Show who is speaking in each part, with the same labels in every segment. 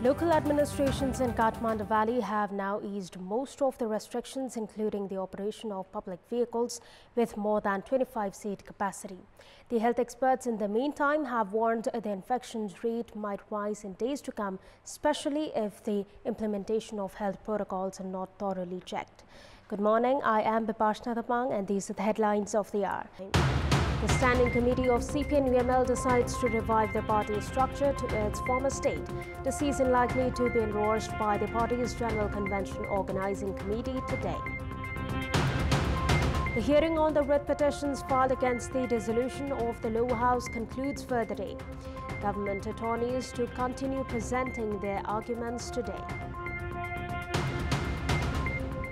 Speaker 1: Local administrations in Kathmandu Valley have now eased most of the restrictions, including the operation of public vehicles with more than 25-seat capacity. The health experts in the meantime have warned the infection rate might rise in days to come, especially if the implementation of health protocols are not thoroughly checked. Good morning, I am Bipashna Thapang and these are the headlines of the hour. The Standing Committee of CPN-UML decides to revive the party structure to its former state. The decision likely to be endorsed by the party's General Convention Organizing Committee today. The hearing on the writ petitions filed against the dissolution of the Lower House concludes for the day. Government attorneys to continue presenting their arguments today.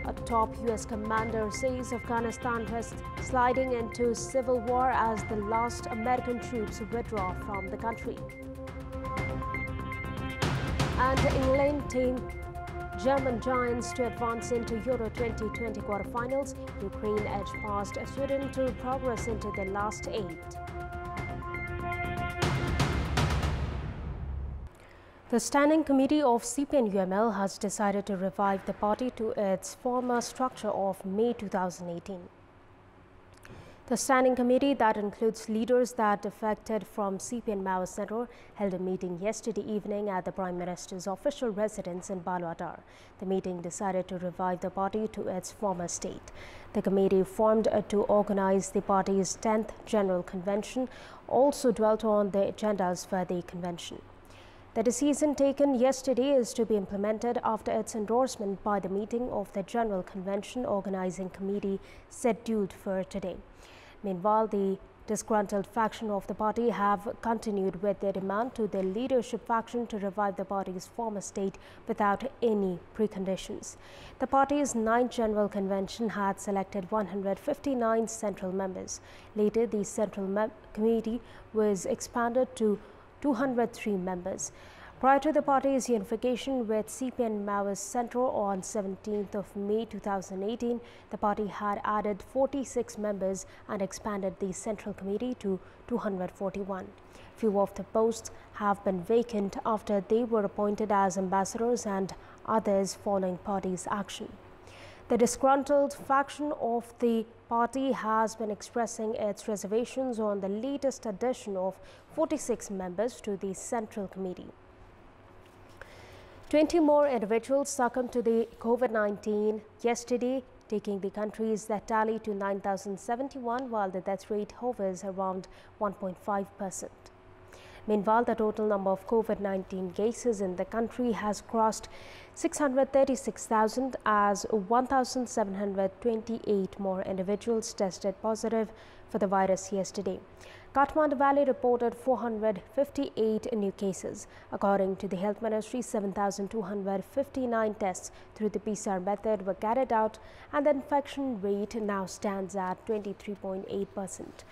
Speaker 1: A top U.S. commander says Afghanistan risks sliding into civil war as the last American troops withdraw from the country. And England team German giants to advance into Euro 2020 quarterfinals. Ukraine edged past Sweden to progress into the last 8. The Standing Committee of CPN-UML has decided to revive the party to its former structure of May 2018. The Standing Committee, that includes leaders that defected from CPN Maoist Center, held a meeting yesterday evening at the Prime Minister's official residence in Balwadar. The meeting decided to revive the party to its former state. The committee formed to organize the party's 10th General Convention also dwelt on the agendas for the convention. The decision taken yesterday is to be implemented after its endorsement by the meeting of the General Convention Organizing Committee scheduled for today. Meanwhile, the disgruntled faction of the party have continued with their demand to the leadership faction to revive the party's former state without any preconditions. The party's 9th General Convention had selected 159 central members. Later, the Central Committee was expanded to 203 members. Prior to the party's unification with CPN Maoist Center on 17th of May 2018, the party had added 46 members and expanded the Central Committee to 241. Few of the posts have been vacant after they were appointed as ambassadors and others following party's action. The disgruntled faction of the party has been expressing its reservations on the latest addition of 46 members to the Central Committee. 20 more individuals succumbed to the COVID-19 yesterday, taking the country's death tally to 9,071, while the death rate hovers around 1.5%. Meanwhile, the total number of COVID-19 cases in the country has crossed 636,000 as 1,728 more individuals tested positive for the virus yesterday. Kathmandu Valley reported 458 new cases. According to the Health Ministry, 7,259 tests through the PCR method were carried out and the infection rate now stands at 23.8%.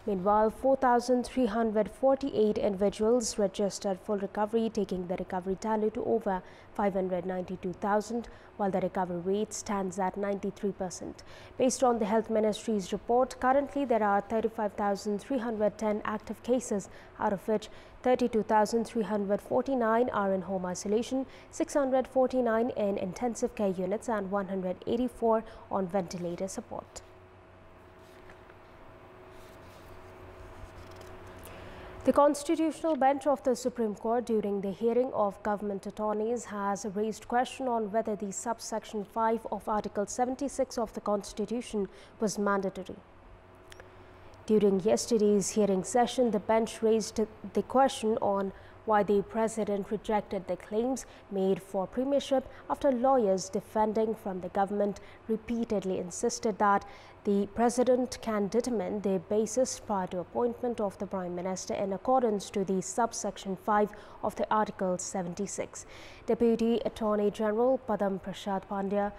Speaker 1: Meanwhile, 4,348 individuals registered full recovery, taking the recovery tally to over 592,000, while the recovery rate stands at 93%. Based on the Health Ministry's report, currently there are 35,310 active cases, out of which 32,349 are in home isolation, 649 in intensive care units and 184 on ventilator support. The Constitutional Bench of the Supreme Court during the hearing of government attorneys has raised question on whether the subsection 5 of Article 76 of the Constitution was mandatory. During yesterday's hearing session, the bench raised the question on why the President rejected the claims made for premiership after lawyers defending from the government repeatedly insisted that the President can determine the basis prior to appointment of the Prime Minister in accordance to the subsection 5 of the Article 76. Deputy Attorney General Padam Prasad Pandya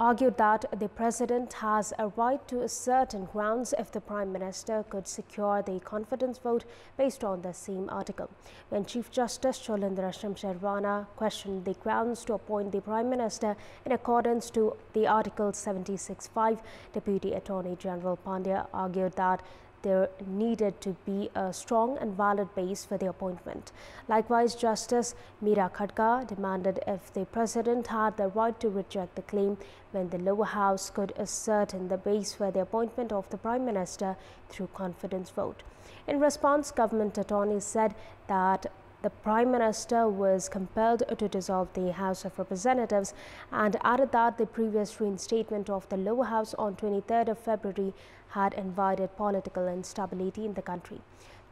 Speaker 1: argued that the President has a right to certain grounds if the Prime Minister could secure the confidence vote based on the same article. When Chief Justice Cholindra Shamsher questioned the grounds to appoint the Prime Minister in accordance to the Article 76(5), Deputy Attorney General Pandya argued that there needed to be a strong and valid base for the appointment. Likewise, Justice Meera Khadka demanded if the President had the right to reject the claim when the lower house could ascertain the base for the appointment of the Prime Minister through confidence vote. In response, government attorneys said that the Prime Minister was compelled to dissolve the House of Representatives and added that the previous reinstatement of the lower house on 23rd of February had invited political instability in the country.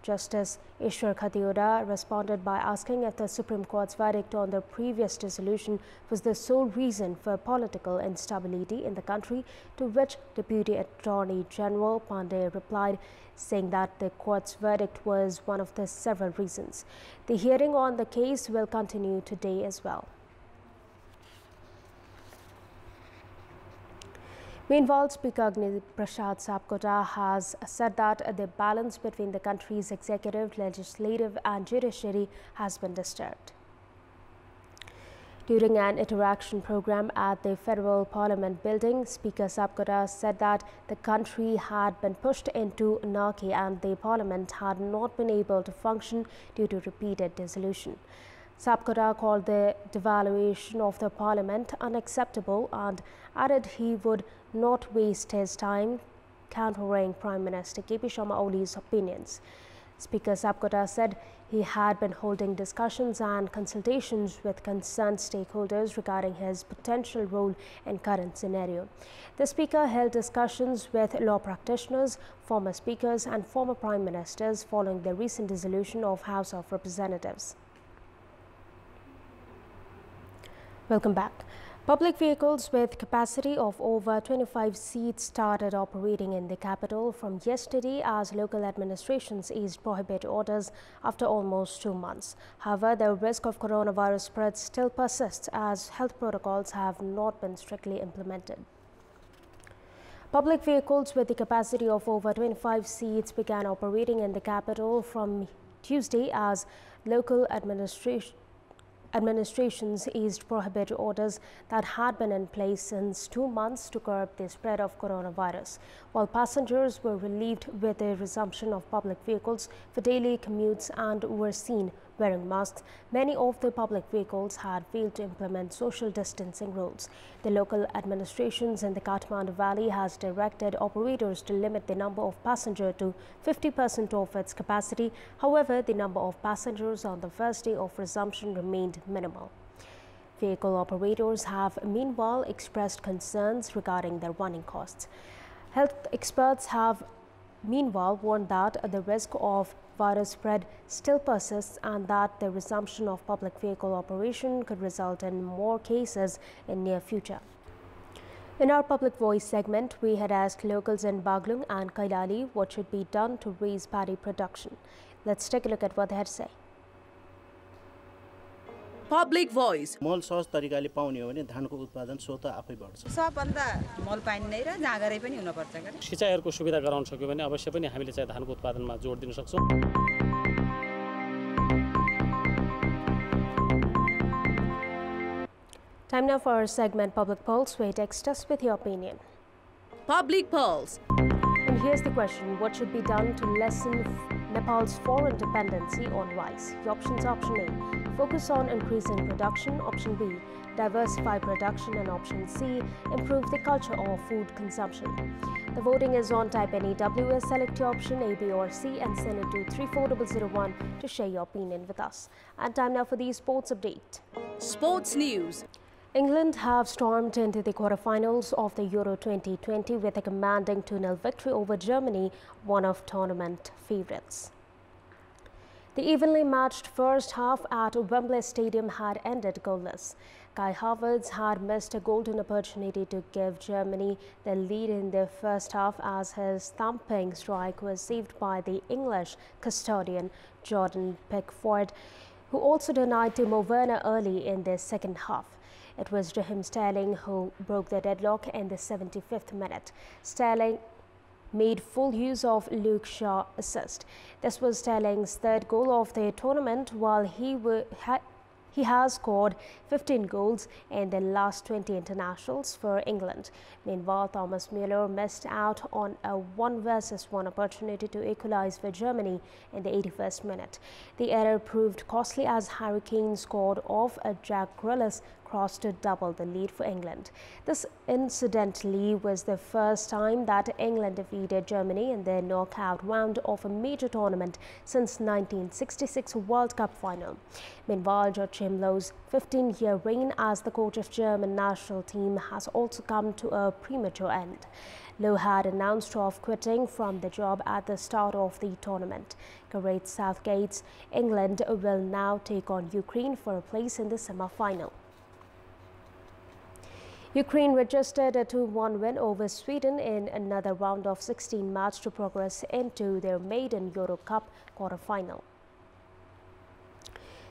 Speaker 1: Justice Ishwar Khatioda responded by asking if the Supreme Court's verdict on the previous dissolution was the sole reason for political instability in the country, to which Deputy Attorney General Pandey replied, saying that the court's verdict was one of the several reasons. The hearing on the case will continue today as well. Meanwhile, Speaker Agni Prasad Sapkota has said that the balance between the country's executive, legislative and judiciary has been disturbed. During an interaction program at the Federal Parliament building, Speaker Sapkota said that the country had been pushed into anarchy and the Parliament had not been able to function due to repeated dissolution. Sapkota called the devaluation of the Parliament unacceptable and added he would not waste his time countering Prime Minister KP Sharma Oli's opinions. Speaker Sapkota said he had been holding discussions and consultations with concerned stakeholders regarding his potential role in current scenario. The Speaker held discussions with law practitioners, former speakers and former Prime Ministers following the recent dissolution of House of Representatives. Welcome back. Public vehicles with capacity of over 25 seats started operating in the capital from yesterday as local administrations eased prohibited orders after almost 2 months. However, the risk of coronavirus spread still persists as health protocols have not been strictly implemented. Public vehicles with the capacity of over 25 seats began operating in the capital from Tuesday as local administrations eased prohibited orders that had been in place since 2 months to curb the spread of coronavirus, while passengers were relieved with the resumption of public vehicles for daily commutes and were seen wearing masks. Many of the public vehicles had failed to implement social distancing rules. The local administrations in the Kathmandu Valley has directed operators to limit the number of passengers to 50% of its capacity. However, the number of passengers on the first day of resumption remained minimal. Vehicle operators have meanwhile expressed concerns regarding their running costs. Health experts have meanwhile warned that the risk of virus spread still persists and that the resumption of public vehicle operation could result in more cases in near future. In our Public Voice segment, we had asked locals in Baglung and Kailali what should be done to raise paddy production. Let's take a look at what they had to say.
Speaker 2: Public Voice.
Speaker 3: मल सहज तरिकाले पाउने हो भने धानको उत्पादन स्वत आफै बढ्छ।
Speaker 4: सबभन्दा मल पानी नै र जागरै पनि हुन पर्छ गरे।
Speaker 5: सिँचाइहरुको सुविधा गराउन सक्यो भने अवश्य पनि हामीले चाहिँ धानको उत्पादनमा जोड दिन सक्छौं।
Speaker 1: Time now for our segment Public Pulse, where text us with your opinion.
Speaker 2: Public Pulse.
Speaker 1: And here's the question: what should be done to lessen Nepal's foreign dependency on rice? The options: option A, focus on increasing production; option B, diversify production; and option C, improve the culture of food consumption. The voting is on. Type any WS, select your option A, B or C and send it to 34001 to share your opinion with us. And time now for the sports update.
Speaker 2: Sports news.
Speaker 1: England have stormed into the quarterfinals of the Euro 2020 with a commanding 2-0 victory over Germany, one of tournament favourites. The evenly matched first half at Wembley Stadium had ended goalless. Kai Havertz had missed a golden opportunity to give Germany the lead in their first half as his thumping strike was saved by the English custodian Jordan Pickford, who also denied Timo Werner early in the second half. It was Raheem Sterling who broke the deadlock in the 75th minute. Sterling made full use of Luke Shaw's assist. This was Sterling's third goal of the tournament, while he He has scored 15 goals in the last 20 internationals for England. Meanwhile, Thomas Muller missed out on a 1-versus-1 opportunity to equalise for Germany in the 81st minute. The error proved costly as Harry Kane scored off a Jack Grealish cross to double the lead for England. This incidentally was the first time that England defeated Germany in the knockout round of a major tournament since 1966 World Cup final. Meanwhile, Joachim Löw's 15-year reign as the coach of German national team has also come to a premature end. Löw had announced of quitting from the job at the start of the tournament. Gareth Southgate's England will now take on Ukraine for a place in the semi-final. Ukraine registered a 2-1 win over Sweden in another round of 16 match to progress into their maiden Euro Cup quarter-final.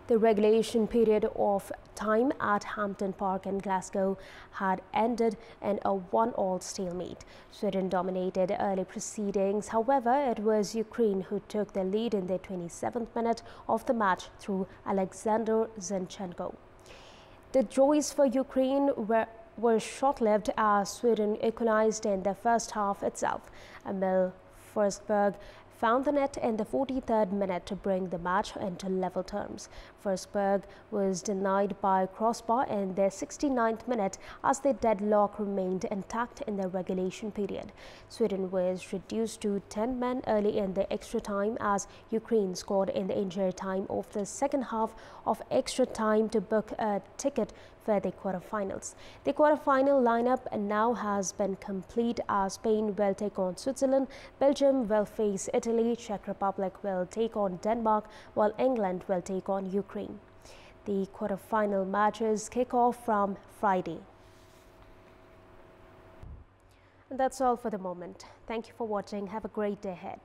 Speaker 1: The regulation period of time at Hampden Park in Glasgow had ended in a 1-1 stalemate. Sweden dominated early proceedings. However, it was Ukraine who took the lead in the 27th minute of the match through Alexander Zinchenko. The joys for Ukraine were short-lived as Sweden equalized in the first half itself. Emil Forsberg found the net in the 43rd minute to bring the match into level terms. Forsberg was denied by crossbar in the 69th minute as the deadlock remained intact in the regulation period. Sweden was reduced to 10 men early in the extra time as Ukraine scored in the injury time of the second half of extra time to book a ticket for the quarterfinals. The quarterfinal lineup now has been complete as Spain will take on Switzerland, Belgium will face Italy, Czech Republic will take on Denmark, while England will take on Ukraine. The quarterfinal matches kick off from Friday. And that's all for the moment. Thank you for watching. Have a great day ahead.